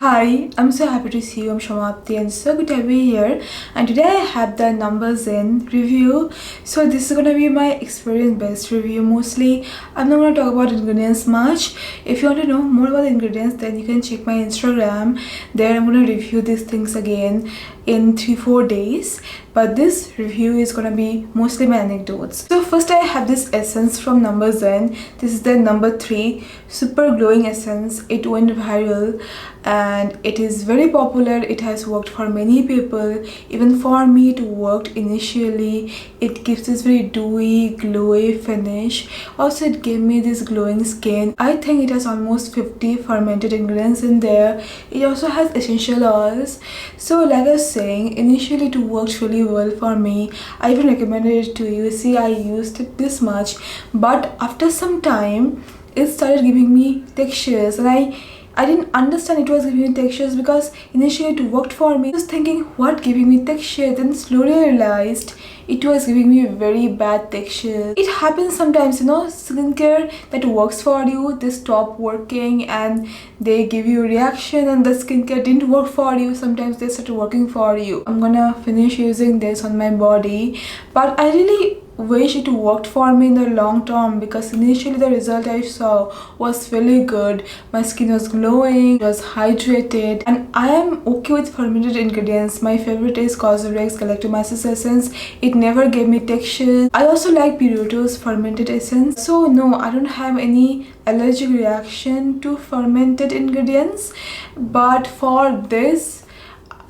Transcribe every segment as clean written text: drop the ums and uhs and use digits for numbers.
Hi, I'm so happy to see you. I'm Shamapti and so good to be here. And today I have the Numbuzin review. So this is gonna be my experience-based review. Mostly, I'm not gonna talk about ingredients much. If you want to know more about the ingredients, then you can check my Instagram. There I'm gonna review these things again in 3-4 days. But this review is gonna be mostly my anecdotes. So first I have this essence from Numbuzin. This is the number 3 super glowing essence. It went viral and it is very popular. It has worked for many people. Even for me it worked initially. It gives this very dewy glowy finish. Also it gave me this glowing skin. I think it has almost 50 fermented ingredients in there. It also has essential oils. So like I was saying, initially it worked really well for me. I even recommended it to you. See, I used it this much, but after some time it started giving me textures, and I didn't understand it was giving me textures because initially it worked for me. I was thinking, what giving me texture? Then slowly I realized it was giving me very bad texture. It happens sometimes, skincare that works for you, they stop working and they give you a reaction, and the skincare didn't work for you. Sometimes they start working for you. I'm gonna finish using this on my body, but I really wish it worked for me in the long term because initially the result I saw was really good. My skin was glowing, it was hydrated, and I am okay with fermented ingredients. My favorite is Cosrx Galactomyces essence. It never gave me texture. I also like Purito's fermented essence. So no, I don't have any allergic reaction to fermented ingredients, but for this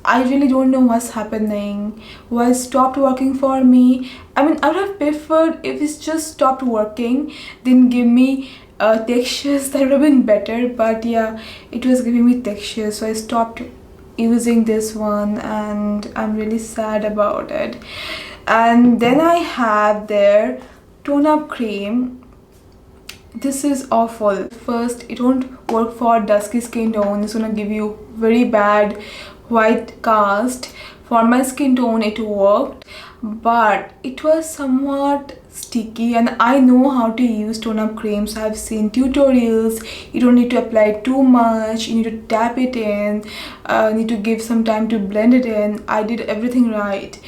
I really don't know what's happening. Why it stopped working for me. I mean, I would have preferred if it's just stopped working, then give me textures. That would have been better. But yeah, it was giving me textures, so I stopped using this one, and I'm really sad about it. And then I have their tone up cream. This is awful. First, it won't work for dusky skin tone. It's gonna give you very bad white cast. For my skin tone it worked, but it was somewhat sticky, and I know how to use tone up creams. I've seen tutorials. You don't need to apply too much, you need to tap it in, need to give some time to blend it in. I did everything right,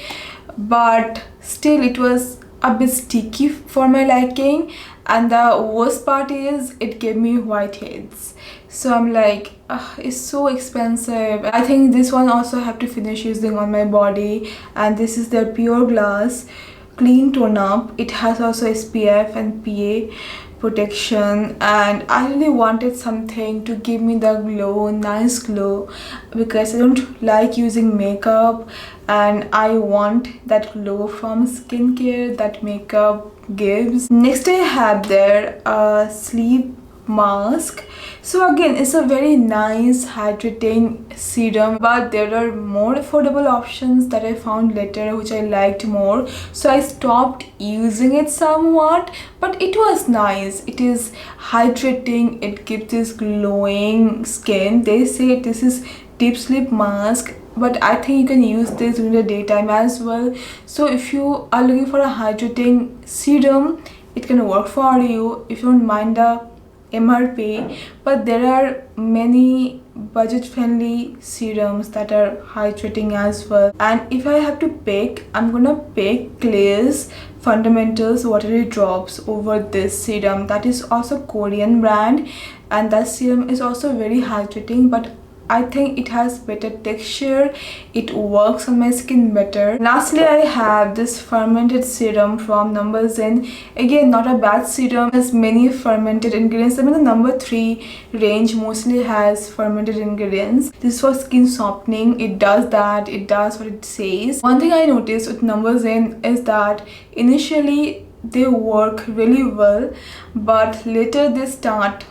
but still it was a bit sticky for my liking, and the worst part is it gave me whiteheads. So I'm like, it's so expensive. I think this one also have to finish using on my body. And this is their Pure Glass Clean Tone Up. It has also SPF and PA protection, and I really wanted something to give me the glow, nice glow, because I don't like using makeup and I want that glow from skincare that makeup gives. Next I have their sleep mask. So again, it's a very nice hydrating serum, but there are more affordable options that I found later which I liked more, so I stopped using it somewhat. But it was nice. It is hydrating, it gives this glowing skin. They say this is deep sleep mask, but I think you can use this during the daytime as well. So if you are looking for a hydrating serum, it can work for you if you don't mind the MRP. But there are many budget friendly serums that are hydrating as well, and if I have to pick, I'm gonna pick Clay's Fundamentals Watery Drops over this serum. That is also Korean brand, and that serum is also very hydrating, but I think it has better texture. It works on my skin better. Lastly, I have this fermented serum from Numbuzin. Again, not a bad serum. It has many fermented ingredients. I mean, the number 3 range mostly has fermented ingredients. This is for skin softening. It does that. It does what it says. One thing I noticed with Numbuzin is that initially they work really well, but later they start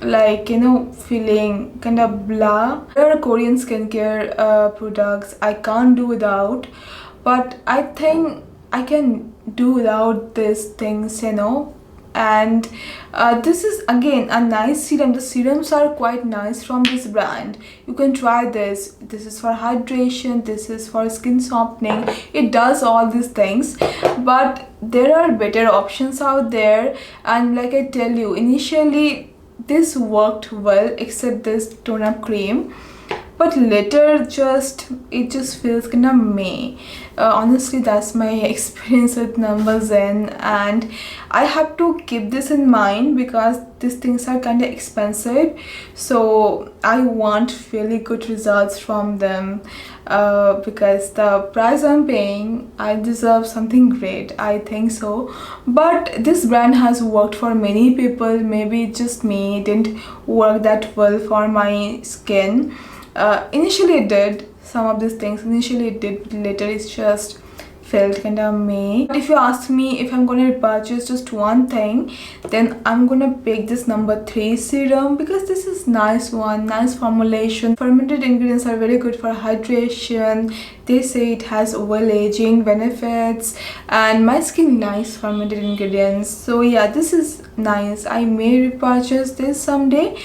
feeling kind of blah. There are Korean skincare products I can't do without, but I think I can do without these things, and this is again a nice serum. The serums are quite nice from this brand. You can try this. This is for hydration, this is for skin softening. It does all these things, but there are better options out there. And like I tell you, initially this worked well except this tone up cream, but later it just feels kind of meh. Honestly, that's my experience with Numbuzin, and I have to keep this in mind because these things are kind of expensive, so I want really good results from them. Because the price I'm paying, I deserve something great, I think so. But this brand has worked for many people, maybe just me, it didn't work that well for my skin. Initially it did, some of these things initially it did, but later it's just felt kind of me. But if you ask me if I'm gonna purchase just one thing, then I'm gonna pick this number 3 serum, because this is nice one, nice formulation. Fermented ingredients are very good for hydration. They say it has well aging benefits, and my skin likes fermented ingredients. So yeah, this is nice. I may repurchase this someday,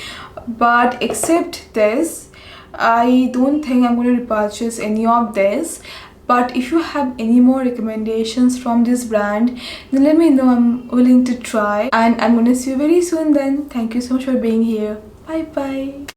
but except this, I don't think I'm going to repurchase any of this. But if you have any more recommendations from this brand, then let me know. I'm willing to try, and I'm going to see you very soon then. Thank you so much for being here. Bye bye.